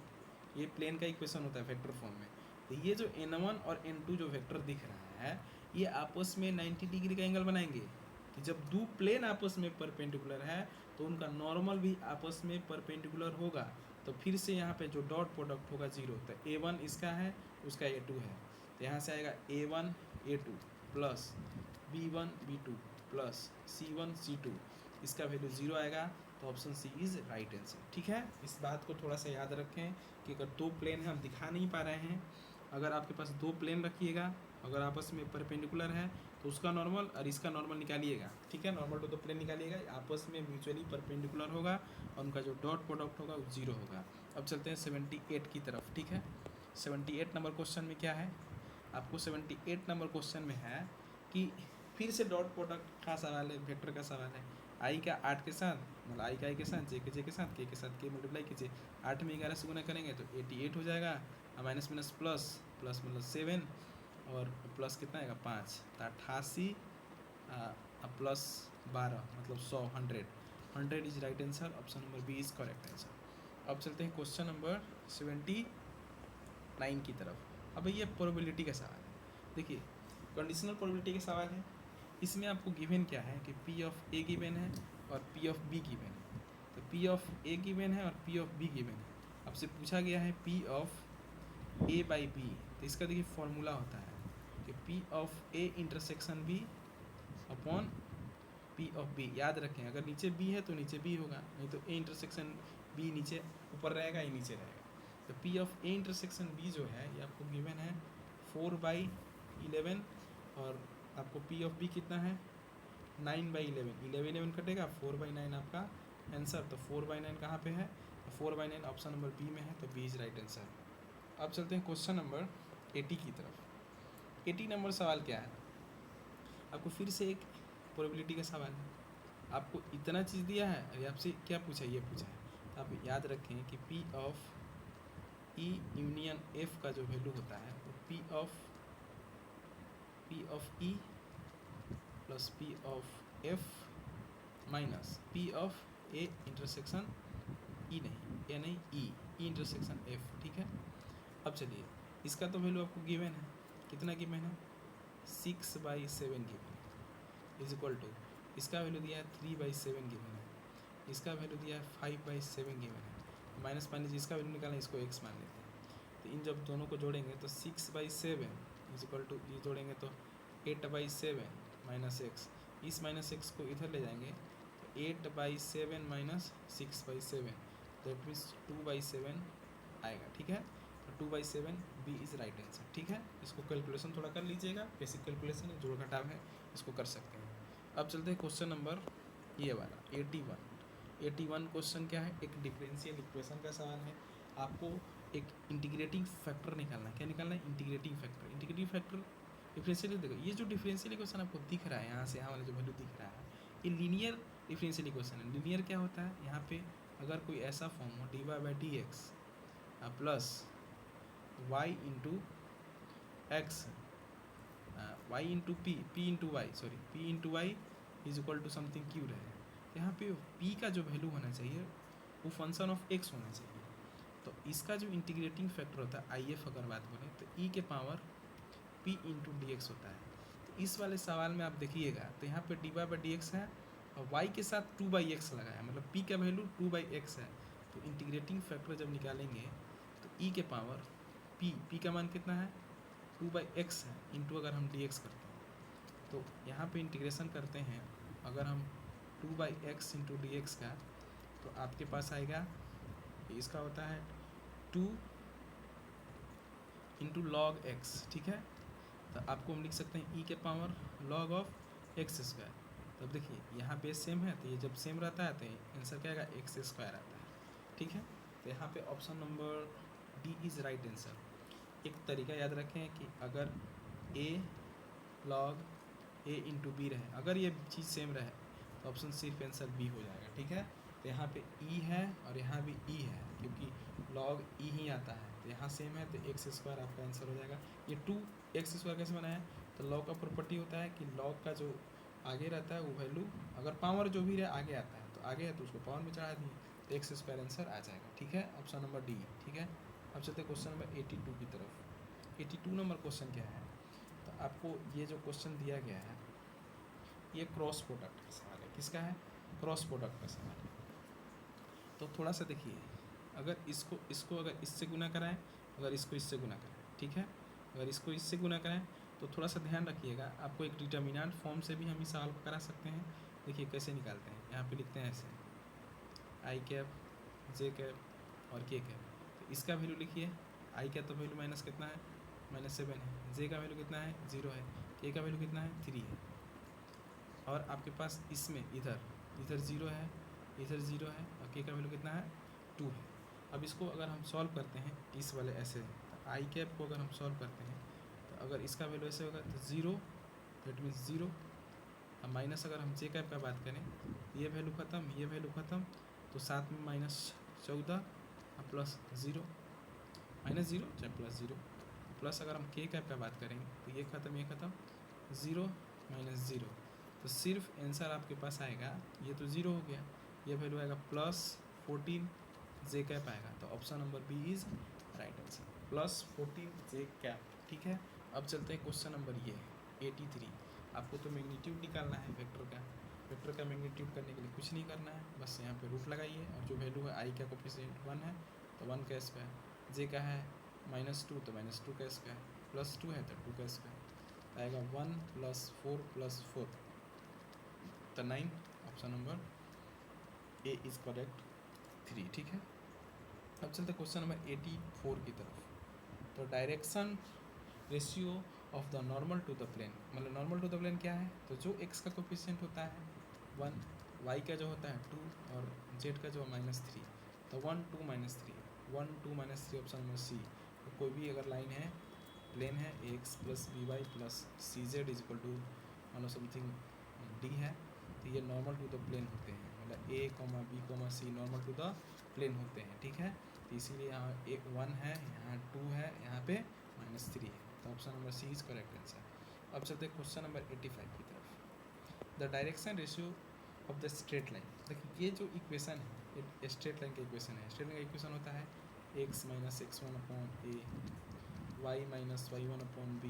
ये प्लेन का इक्वेशन होता है वेक्टर फॉर्म में। तो ये जो N1 और N2 जो वेक्टर दिख रहा है ये आपस में 90 डिग्री का एंगल बनाएंगे, कि जब दो प्लेन आपस में परपेंडिकुलर है तो उनका नॉर्मल भी आपस में परपेंडिकुलर होगा, तो फिर से यहाँ पे जो डॉट प्रोडक्ट होगा 0। तो A1 इसका है, उसका A2 है, तो यहाँ से आएगा A1 A2, plus B1 B2 plus C1 C2, इसका वैल्यू 0 आएगा, तो option C is right answer. ठीक है, इस बात को थोड़ा सा याद रखें कि अगर दो प्लेन है हम दिखा नहीं पा रहे हैं, अगर आपके पास दो प्लेन रखिएगा, अगर आपस में परपेंडिकुलर है तो उसका नॉर्मल और इसका नॉर्मल निकालिएगा। ठीक है, नॉर्मल टू द प्लेन निकालिएगा, आपस में म्यूचुअली परपेंडिकुलर होगा और उनका जो डॉट प्रोडक्ट होगा वो 0 होगा। अब चलते हैं 78 की तरफ। ठीक है, 78 नंबर क्वेश्चन में क्या है, आपको 78 नंबर क्वेश्चन में है कि फिर से डॉट प्रोडक्ट का सवाल है, वेक्टर का सवाल है। आई का 8 के साथ, मतलब आई का आई के साथ, जे के साथ, के साथ के मल्टीप्लाई कीजिए, 8 में 11 से गुना करेंगे तो 88 हो जाएगा, माइनस माइनस प्लस, प्लस मतलब 7 और प्लस कितना आएगा 5, तो 88 प्लस 12 मतलब 100, 100 is right answer, option number B is correct answer. अब चलते हैं क्वेश्चन नंबर 79 की तरफ। अब ये प्रोबेबिलिटी का सवाल है, देखिए कंडीशनल प्रोबेबिलिटी का सवाल है। इसमें आपको गिवन क्या है कि पी ऑफ ए गिवन है और पी ऑफ बी गिवन है। तो पी ऑफ ए गिवन है और पी ऑफ बी गिवन है, आपसे पूछा गया है P of A by B, तो इसका देखिए फॉर्मूला होता है कि P of A intersection B upon P of B. याद रखें, अगर नीचे बी है तो नीचे बी होगा, नहीं तो ए इंटरसेक्शन बी नीचे ऊपर रहेगा, ये नीचे रहेगा। तो P of A intersection B जो है ये आपको गिवन है 4/11 और आपको पी ऑफ बी कितना है 9/11, 11 कटेगा 4/9 आपका आंसर। तो 4/9 कहाँ पे है, तो 4/9 ऑप्शन नंबर बी में है, तो बी इज राइट आंसर। अब चलते हैं क्वेश्चन नंबर 80 की तरफ। 80 नंबर सवाल क्या है, आपको फिर से एक प्रोबेबिलिटी का सवाल है। आपको इतना चीज़ दिया है और आपसे क्या पूछा, ये पूछा है, तो आप याद रखें कि P of E union F का जो वैल्यू होता है वो P of E plus P of F minus P of A intersection E, नहीं ए नहीं ई इंटरसेक्शन एफ। ठीक है, अब चलिए इसका तो वैल्यू आपको गिवन है, कितना गिवन है 6/7 गिवन है, इज इक्वल टू इसका वैल्यू दिया है 3/7 गिवन है, इसका वैल्यू दिया है 5/7 गिवन है, माइनस मान लीजिए इसका वैल्यू निकालें, इसको एक्स मान लेते हैं। तो इन जब दोनों को जोड़ेंगे तो 6/7 इज इक्वल टू ये जोड़ेंगे तो 8/7 माइनस एक्स, इस माइनस एक्स को इधर ले जाएंगे तो 8/7 माइनस 6/7, दैट मीन्स 2/7 आएगा। ठीक है, तो 2/7 बी इज़ राइट आंसर। ठीक है, इसको कैलकुलेशन थोड़ा कर लीजिएगा, बेसिक कैलकुलेशन है, जोड़ घटाव है, इसको कर सकते हैं। अब चलते हैं क्वेश्चन नंबर ये वाला 81 क्वेश्चन क्या है, एक डिफरेंशियल इक्वेशन का सवाल है। आपको एक इंटीग्रेटिंग फैक्टर निकालना है, क्या निकालना है, integrating factor. Integrating factor differential, देखो ये जो डिफरेंशियल इक्वेशन आपको दिख रहा है यहाँ से यहाँ वाला जो वैल्यू दिख रहा है, ये लीनियर डिफरेंशियल इक्वेशन है। लीनियर क्या होता है, यहाँ पे अगर कोई ऐसा फॉर्म हो dy/dx plus y into x, y into p into y is equal to something q रहे, यहाँ पे p का जो वैल्यू होना चाहिए वो फंक्शन ऑफ x होना चाहिए। तो इसका जो इंटीग्रेटिंग फैक्टर होता है IF अगर बात करें तो e के power p into D x होता है। तो इस वाले सवाल में आप देखिएगा तो यहाँ पे dy/dx है और y के साथ 2/x लगा है, मतलब p का वैल्यू 2/x है। तो इंटीग्रेटिंग फैक्टर जब निकालेंगे तो e के पावर p का मान कितना है 2/x है, इंटू अगर हम dx करते हैं तो यहाँ पे इंटीग्रेशन करते हैं अगर हम 2/x इंटू dx का, तो आपके पास आएगा इसका होता है 2 इंटू log x। ठीक है, तो आपको हम लिख सकते हैं e के power log of x square. तो अब देखिए यहाँ बेस सेम है, तो ये जब सेम रहता है तो आंसर क्या आएगा एक्स स्क्वायर आता है। ठीक है, तो यहाँ पे option number D is right answer. एक तरीका याद रखें कि अगर a log a into b रहे, अगर ये चीज़ सेम रहे तो ऑप्शन सिर्फ आंसर बी हो जाएगा। ठीक है, तो यहाँ पे e है और यहाँ भी e है, क्योंकि log e ही आता है, तो यहाँ सेम है तो एक्स स्क्वायर आपका आंसर हो जाएगा। ये 2x² कैसे बना है, तो लॉग का प्रॉपर्टी होता है कि लॉग का जो आगे रहता है वो वैल्यू अगर पावर जो भी रहे आगे आता है, तो आगे है तो उसको पावर में चढ़ा दिए तो x² आंसर आ जाएगा। ठीक है, ऑप्शन नंबर डी। ठीक है, अब चलते क्वेश्चन नंबर 82 की तरफ। 82 नंबर क्वेश्चन क्या है, तो आपको ये जो क्वेश्चन दिया गया है ये क्रॉस प्रोडक्ट का सवाल है। किसका है, क्रॉस प्रोडक्ट का सवाल है। तो थोड़ा सा देखिए, अगर इसको अगर इससे गुना कराएं, अगर इसको इससे गुना कराएं, ठीक है, अगर इसको इससे गुना कराएं तो थोड़ा सा ध्यान रखिएगा, आपको एक डिटर्मिनेंट फॉर्म से भी हम इस सवाल को करा सकते हैं। देखिए कैसे निकालते हैं, यहाँ पे लिखते हैं ऐसे आई कैप, जे कैप और के कैप। तो इसका वैल्यू लिखिए, आई का तो वैल्यू माइनस कितना है, -7 है, जे का वैल्यू कितना है 0 है, के का वैल्यू कितना है 3 है, और आपके पास इसमें इधर 0 है, इधर 0 है, और के का वैल्यू कितना है 2 है। अब इसको अगर हम सॉल्व करते हैं इस वाले ऐसे, तो आई कैप को अगर हम सॉल्व करते हैं तो अगर इसका वैल्यू ऐसे होगा तो 0, दैट मीन्स 0। अब माइनस अगर हम जे कैप का बात करें, ये वैल्यू ख़त्म, ये वैल्यू ख़त्म, तो साथ में -14 और प्लस 0, -0 चाहे +0, प्लस अगर हम के कैप का बात करेंगे तो ये ख़त्म, ये ख़त्म, 0 -0, तो सिर्फ आंसर आपके पास आएगा, ये तो 0 हो गया, ये वैल्यू आएगा +14 जे कैप आएगा। तो option number B is right answer, +14 j cap. ठीक है, अब चलते हैं क्वेश्चन नंबर ये 83। आपको तो मैग्नीट्यूड निकालना है वेक्टर का। वेक्टर का मैग्नीट्यूड करने के लिए कुछ नहीं करना है, बस यहाँ पे रूट लगाइए, और जो वैल्यू है आई का कोफिशिएंट 1 है तो 1 का स्क्वायर, जे का है -2 तो -2 का स्क्वायर, +2 है तो 2 का स्क्वायर, आएगा 1 + 4 + 4 तो 9। Option number A is correct 3। ठीक है, अब चलते क्वेश्चन नंबर 84 की तरफ। तो direction ratio of the normal to the plane, मतलब नॉर्मल टू द प्लेन क्या है, तो जो एक्स का कोफिशिएंट होता है 1, वाई का जो होता है 2, और जेड का जो है -3, तो 1 2 -3, 1 2 -3 ऑप्शन नंबर सी। तो कोई भी अगर लाइन है, प्लेन है, x plus b y plus c z is equal to मान लो समथिंग डी है, तो ये नॉर्मल टू द प्लेन होते हैं, मतलब a comma b comma c normal to the plane होते हैं। ठीक है, तो इसीलिए यहाँ 1 है, यहाँ 2 है, यहाँ पे -3 है, तो option number C is correct answer. अब चलते हैं क्वेश्चन नंबर 85 की तरफ। The direction ratio of the straight line. देखिए ये जो इक्वेशन है, ये स्ट्रेट लाइन का इक्वेशन है। स्ट्रेट लाइन का इक्वेशन होता है x - x1/a, y - y1/b,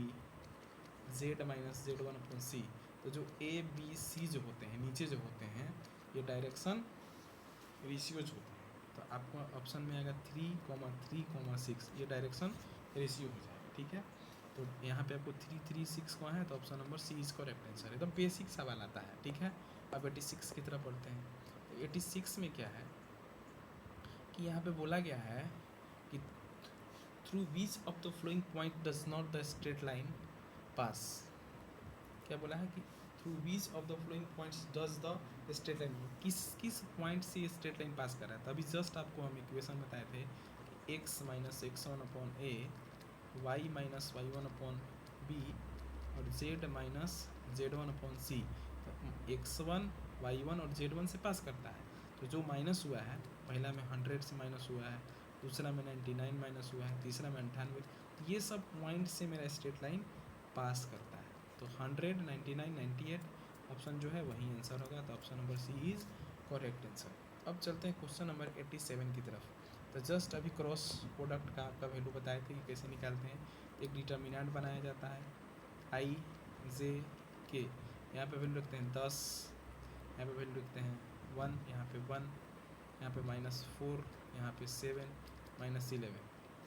z - z1/c। तो जो a b c जो होते हैं, नीचे जो होते हैं, ये डायरेक्शन रेशियोज होते हैं। तो आपको ऑप्शन में आएगा 3, 3, 6, ये डायरेक्शन रेशियो हो जाएगा। ठीक है, तो यहाँ पे आपको 3, 3, 6 कौन है, तो option number C is correct answer. एकदम बेसिक सवाल आता है। ठीक है, अब 86 की तरफ पढ़ते हैं। तो 86 में क्या है कि यहाँ पे बोला गया है कि through which of the following point does not the straight line pass. क्या बोला है कि through which of the following points does the straight line, किस पॉइंट से स्ट्रेट लाइन पास कर रहा है। तभी जस्ट आपको हम इक्वेशन बताए थे कि x - x1/a, y - y1/b और z - z1/c। तो x1, y1 और z1 से पास करता है। तो जो माइनस हुआ है, पहला में 100 से माइनस हुआ है, दूसरा में 99 माइनस हुआ है, तीसरा में 98, ये सब पॉइंट से मेरा स्ट्रेट लाइन पास करता है। तो 100, 99, 98 ऑप्शन जो है वही आंसर होगा। तो option number C is correct answer. अब चलते हैं क्वेश्चन नंबर 87 की तरफ। तो जस्ट अभी क्रॉस प्रोडक्ट का आपका वैल्यू बताए थे कि कैसे निकालते हैं। एक डिटर्मिनेंट बनाया जाता है आई जे के, यहाँ पे वैल्यू रखते हैं 10, यहाँ पे वैल्यू रखते हैं 1, यहाँ पे 1, यहाँ पे -4, यहाँ पे 7, -11।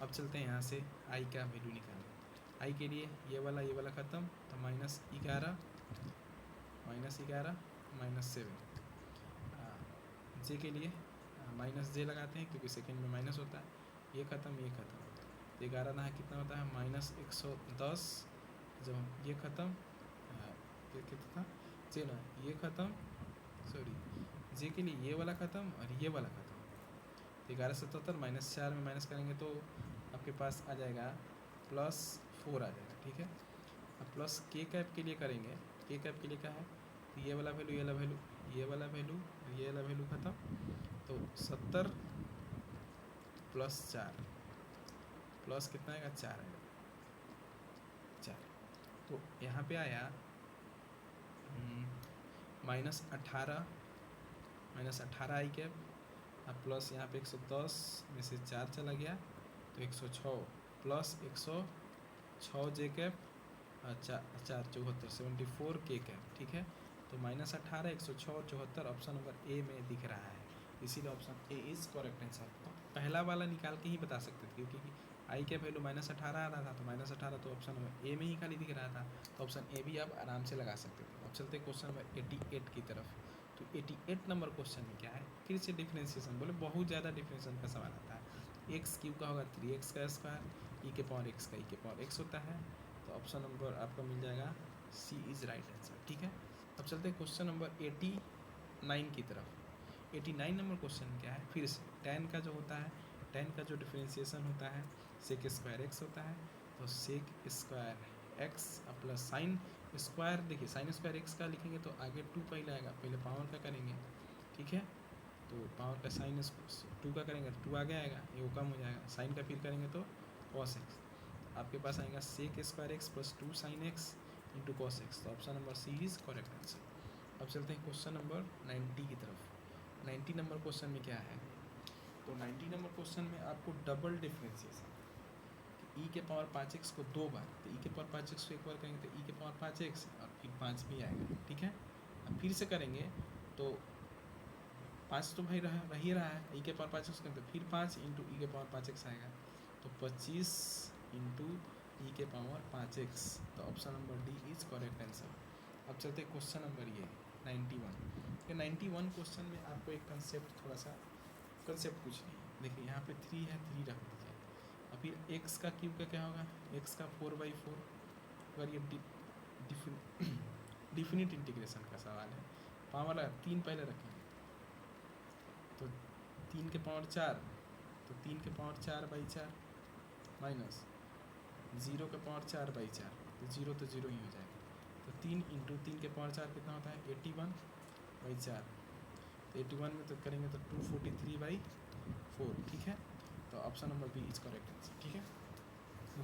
अब चलते हैं यहाँ से आई का वैल्यू निकालने। आई के लिए ये वाला ख़त्म, तो -11, -7। जे के लिए -j लगाते हैं क्योंकि सेकेंड में माइनस होता है। ये ख़त्म, ये ख़त्म, तो 11 ना कितना होता है -110। जब ये ख़त्म, ये कितना जे ना, ये ख़त्म, सॉरी जे के लिए ये वाला ख़त्म और ये वाला ख़त्म। 1177 -4 में माइनस करेंगे तो आपके पास आ जाएगा +4 आ जाएगा। ठीक है, अब प्लस के कैप के लिए करेंगे। के कैप के लिए क्या है, तो ये वाला वैल्यू, ये वाला वैल्यू, ये वाला वैल्यू, ये वाला वैल्यू ख़त्म, तो 70 + 4 प्लस कितना आएगा 4 आएगा, 4। तो यहाँ पे आया -18 आई कैप, अब प्लस यहाँ पे 110 में से 4 चला गया तो 106 प्लस 106 जे कैप, 4 74 74 के कैप। ठीक है, तो -18, 106 और 74 ऑप्शन नंबर ए में दिख रहा है, इसीलिए option A is correct answer. पहला वाला निकाल के ही बता सकते थे क्योंकि आई का वैल्यू -18 आ रहा था, तो -18 तो ऑप्शन नंबर ए में ही खाली दिख रहा था, तो ऑप्शन ए भी आप आराम से लगा सकते थे। अब चलते क्वेश्चन नंबर 88 की तरफ। तो 88 नंबर क्वेश्चन में क्या है, फिर से डिफ्रेंशिएशन, बोले बहुत ज़्यादा डिफ्रेंशिएशन का सवाल आता है। एक्स क्यूब का होगा 3x का स्क्वायर, ई के पावर एक्स का ई के पावर एक्स होता है, तो ऑप्शन नंबर आपका मिल जाएगा सी इज़ राइट आंसर। ठीक है, अब चलते हैं क्वेश्चन नंबर 89 की तरफ। 89 नंबर क्वेश्चन क्या है, फिर से tan का जो होता है, tan का जो डिफ्रेंशिएशन होता है सेक स्क्वायर एक्स होता है, तो sec square x plus sine square, देखिए साइन स्क्वायर एक्स का लिखेंगे तो आगे 2 पहले आएगा, पहले पावर का करेंगे, ठीक है, तो पावर का साइन 2 का करेंगे तो 2 आगे आएगा, ये वो कम हो जाएगा, साइन का फिर करेंगे तो कॉस एक्स, आपके पास आएगा sec square x plus 2 sine x into cos x, तो option number C is correct answer. अब चलते हैं क्वेश्चन नंबर 90 की तरफ। 90 नंबर क्वेश्चन में क्या है, तो 90 नंबर क्वेश्चन में आपको डबल डिफ्रेंशिएशन, ई के पावर 5x को 2 बार, तो ई के पावर 5x को एक बार करेंगे तो ई के पावर 5x और फिर 5 भी आएगा, ठीक है। अब फिर से करेंगे तो 5 तो भाई रह ही रहा है, ई के पावर 5x करेंगे तो फिर 5 इंटू ई के पावर 5x आएगा, तो 25 इंटू ई के पावर 5x, तो option number D is correct answer. अब चलते क्वेश्चन नंबर ये 91। ये 91 क्वेश्चन में आपको एक कंसेप्ट, थोड़ा सा कंसेप्ट कुछ नहीं है, देखिए यहाँ पे 3 है, 3 रख दीजिए, और फिर एक्स का क्यूब का क्या होगा, एक्स का 4/4, अगर ये डिफिनिट इंटीग्रेशन का सवाल है, पावर 3 पहले रखेंगे, तो 3 के पावर 4, तो 3 के पावर 4/4 माइनस 0 के पावर 4/4, तो 0 तो 0 ही हो जाएगा, तो 3 इंटू 3 के पावर 4 कितना होता है 81/4, तो 81 में तो करेंगे तो 243/4, ठीक है, तो option number B is correct answer. ठीक है,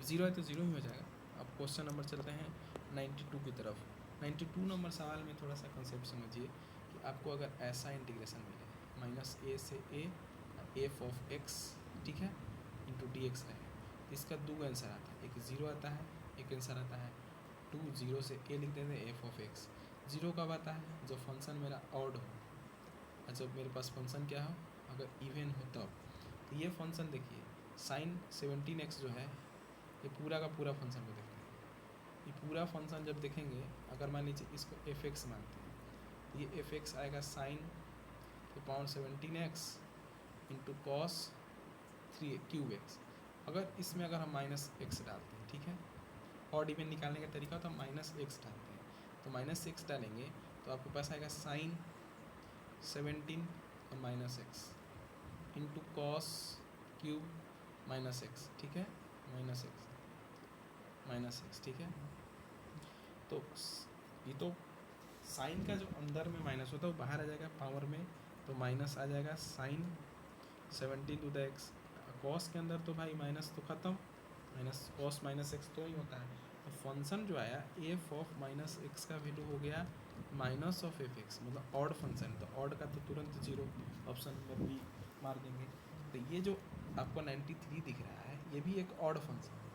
0 है तो 0 ही हो जाएगा। अब क्वेश्चन नंबर चलते हैं 92 की तरफ। 92 नंबर सवाल में थोड़ा सा कंसेप्ट समझिए कि आपको अगर ऐसा इंटीग्रेशन मिले -a से a एफ ऑफ एक्स, ठीक है, इंटू डी एक्स है, इसका 2 आंसर आता है, एक 0 आता है, एक आंसर आता है 2, 0 से a लिख देते हैं एफ ऑफ एक्स। 0 कब आता है, जब फंक्शन मेरा ऑड हो, और जब मेरे पास फंक्शन क्या हो, अगर इवन हो तब। तो ये फंक्शन देखिए साइन 17x जो है, ये पूरा का पूरा फंक्शन को देखते हैं, ये पूरा फंक्शन जब देखेंगे, अगर मान लीजिए इसको एफ एक्स मानते हैं, तो ये एफ एक्स आएगा साइन के पावर 17x इंटू कॉस 3 अगर इसमें अगर हम -x डालते हैं, ठीक है, और इवन निकालने का तरीका तो हम -x डालते हैं, तो -x डालेंगे तो आपके पास आएगा साइन 17 और -x into cos cube -x, ठीक है, -x, ठीक है, तो ये तो साइन का जो अंदर में माइनस होता है वो बाहर आ जाएगा पावर में, तो माइनस आ जाएगा sine 17 to the x, cos के अंदर तो भाई माइनस तो ख़त्म, माइनस कॉस -x तो ही होता है, तो फंक्शन जो आया एफ ऑफ -x का वैल्यू हो गया माइनस ऑफ एफ एक्स, मतलब ऑड फंक्शन, तो ऑड का तो तुरंत 0, ऑप्शन नंबर बी मार देंगे। तो ये जो आपको 93 दिख रहा है, ये भी एक ऑड फंक्शन है,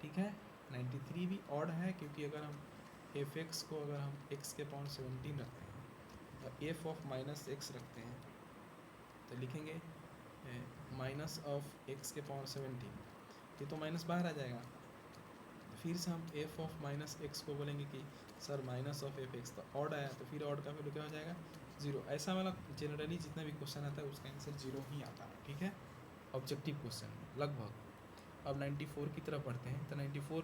ठीक है, 93 भी ऑड है, क्योंकि अगर हम एफ एक्स को अगर हम x के पावर 17 रखते हैं, तो एफ ऑफ -x रखते हैं, तो लिखेंगे माइनस ऑफ x के पावर 17, ये तो माइनस बाहर आ जाएगा, फिर से हम एफ ऑफ -x को बोलेंगे कि sir minus of F x, तो ऑड आया, तो फिर ऑड का वैल्यू क्या हो जाएगा 0। ऐसा वाला जनरली जितना भी क्वेश्चन आता है उसका आंसर 0 ही आता है, ठीक है, ऑब्जेक्टिव क्वेश्चन लगभग। अब 94 की तरफ बढ़ते हैं, तो 94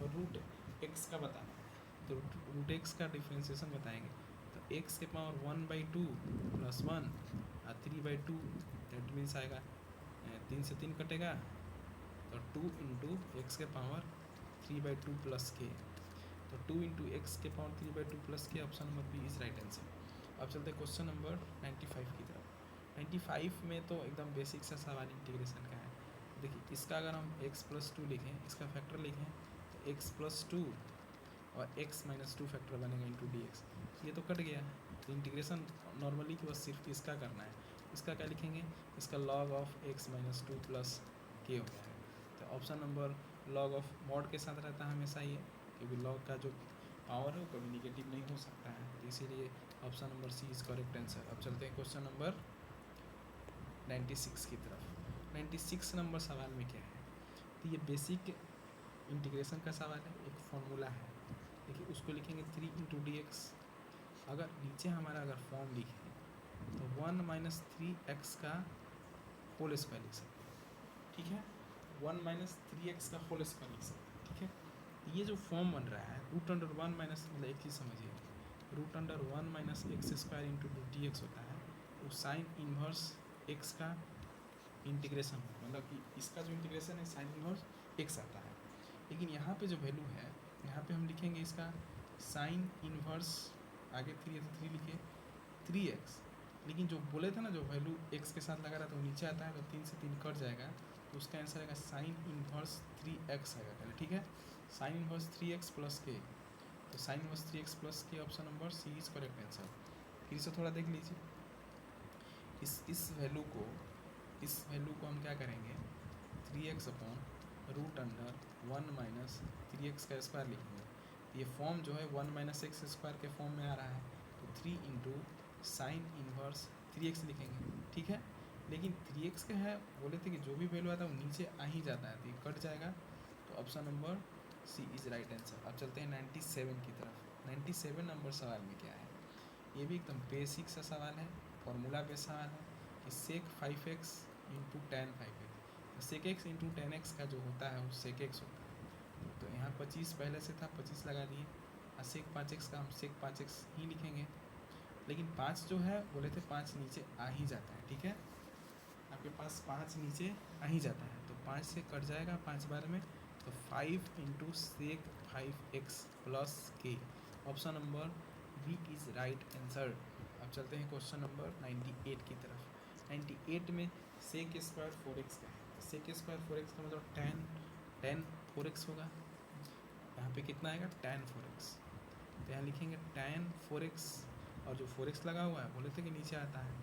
रूट एक्स का बताना है, तो रूट एक्स का डिफ्रेंशिएशन बताएंगे, तो एक्स के पावर 1/2 प्लस 1 और 3/2, दैट मीन्स आएगा 3 से 3 कटेगा, तो 2 इंटू एक्स के पावर 3/2 प्लस के, तो 2 इंटू एक्स के power 3/2 plus k, option number B is right answer. अब चलते हैं क्वेश्चन नंबर 95 की तरफ। 95 में तो एकदम बेसिक सा सवाल इंटीग्रेशन का है। देखिए इसका अगर हम x + 2 लिखें, इसका फैक्टर लिखें, तो x + 2 और x - 2 फैक्टर बनेगा इंटू डी एक्स, ये तो कट गया, तो इंटीग्रेशन नॉर्मली कि बस सिर्फ इसका करना है। इसका क्या लिखेंगे, इसका log ऑफ x - 2 प्लस के हो गया है, तो option number log of mod के साथ रहता है हमेशा ये, क्योंकि log का जो पावर है वो कभी निगेटिव नहीं हो सकता है, तो इसीलिए option number C is correct answer. अब चलते हैं क्वेश्चन नंबर 96 की तरफ। 96 नंबर सवाल में क्या है, तो ये बेसिक इंटीग्रेशन का सवाल है, एक फॉर्मूला है। देखिए उसको लिखेंगे 3 × dx। अगर नीचे हमारा अगर फॉर्म लिखे तो 1 - 3x का होल स्क्वायर लिख सकते हैं, ठीक है। 1 - 3x का होल स्क्वायर लिख सकते हैं, ठीक है। ये जो फॉर्म बन रहा है √1 मतलब एक चीज़ समझिए, √1 - x² × dx होता है, वो साइन इन्वर्स x का इंटीग्रेशन, मतलब कि इसका जो इंटीग्रेशन है साइन इन्वर्स x आता है। लेकिन यहाँ पे जो वैल्यू है, यहाँ पे हम लिखेंगे इसका साइन इन्वर्स, आगे 3 है तो 3 लिखे 3x। लेकिन जो बोले थे ना, जो वैल्यू x के साथ लगा रहा था वो नीचे आता है, तो 3 से 3 कट जाएगा, तो उसका आंसर आएगा साइन इन्वर्स 3x आएगा पहले, ठीक है। साइन इन्वर्स 3x + k, तो sine inverse 3x + k option number C is correct answer. फिर से थोड़ा देख लीजिए, इस वैल्यू को हम क्या करेंगे, 3x/√1 - 3x² लिखेंगे। ये फॉर्म जो है 1 - x² के फॉर्म में आ रहा है, तो 3 × साइन इन्वर्स 3x लिखेंगे, ठीक है। लेकिन 3x का है, बोले थे कि जो भी वैल्यू आता है वो नीचे आ ही जाता है, तो ये कट जाएगा, तो option number C is right answer. अब चलते हैं 97 की तरफ। 97 नंबर सवाल में क्या है, ये भी एकदम बेसिक सा सवाल है, फॉर्मूला बेस्ड सवाल है कि sec 5x × tan 5x, तो sec x × tan x का जो होता है वो sec x होता है। तो यहाँ 25 पहले से था, 25 लगा दिए, और sec 5x का हम sec 5x ही लिखेंगे। लेकिन 5 जो है बोले थे 5 नीचे आ ही जाता है, ठीक है। आपके पास 5 नीचे आ ही जाता है, तो 5 से कट जाएगा 5 बार में, तो 5 × sec 5x + k, option number B is right answer. अब चलते हैं क्वेश्चन नंबर 98 की तरफ। 98 में sec² 4x का है, तो sec² 4x का मतलब tan 4x होगा। यहाँ पे कितना आएगा tan 4x, तो यहाँ लिखेंगे tan 4x, और जो 4x लगा हुआ है बोले थे कि नीचे आता है,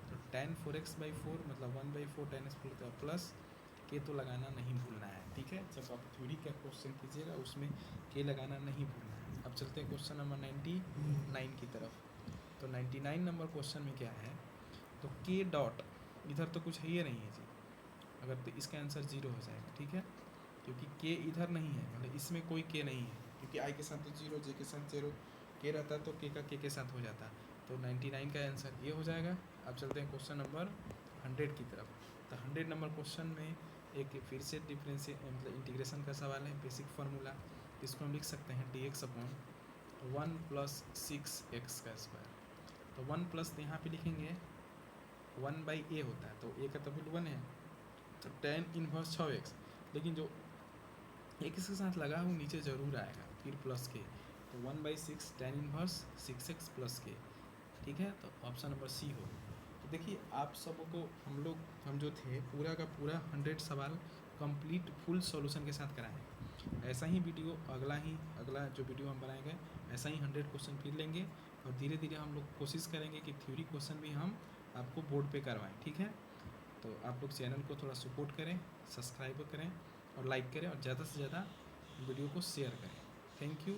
तो tan 4x/4 मतलब 1/4 tan x प्लस k तो लगाना नहीं भूलना है, ठीक है। जब आप थ्योरी का क्वेश्चन कीजिएगा उसमें k लगाना नहीं भूलना है। अब चलते हैं क्वेश्चन नंबर 99 की तरफ। तो 99 नंबर क्वेश्चन में क्या है, तो k डॉट, इधर तो कुछ है ही नहीं है जी, अगर तो इसका आंसर 0 हो जाएगा, ठीक है, क्योंकि k इधर नहीं है, मतलब इसमें कोई k नहीं है, क्योंकि i के साथ तो 0, j के साथ 0, k रहता तो k का k के साथ हो जाता, तो 99 का आंसर ये हो जाएगा। अब चलते हैं क्वेश्चन नंबर 100 की तरफ। तो 100 नंबर क्वेश्चन में एक फिर से मतलब इंटीग्रेशन का सवाल है, बेसिक फार्मूला। इसको हम लिख सकते हैं dx/1 + 6x²। तो 1 प्लस यहाँ पे लिखेंगे 1/a होता है, तो a का तो वैल्यू 1 है, तो tan इन्वर्स 6x, लेकिन जो एक इसके साथ लगा वो नीचे ज़रूर आएगा, फिर प्लस k, तो 1/6 tan इन्वर्स 6x + k, ठीक है। तो ऑप्शन नंबर सी हो। तो देखिए आप सबको हम जो थे पूरा का पूरा 100 सवाल कंप्लीट फुल सॉल्यूशन के साथ कराएं। ऐसा ही वीडियो अगला जो वीडियो हम बनाएंगे, ऐसा ही 100 क्वेश्चन फिर लेंगे, और धीरे धीरे हम लोग कोशिश करेंगे कि थ्योरी क्वेश्चन भी हम आपको बोर्ड पे करवाएं, ठीक है। तो आप लोग चैनल को थोड़ा सपोर्ट करें, सब्सक्राइब करें और लाइक करें, और ज़्यादा से ज़्यादा वीडियो को शेयर करें। Thank you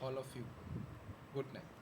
all of you, good night.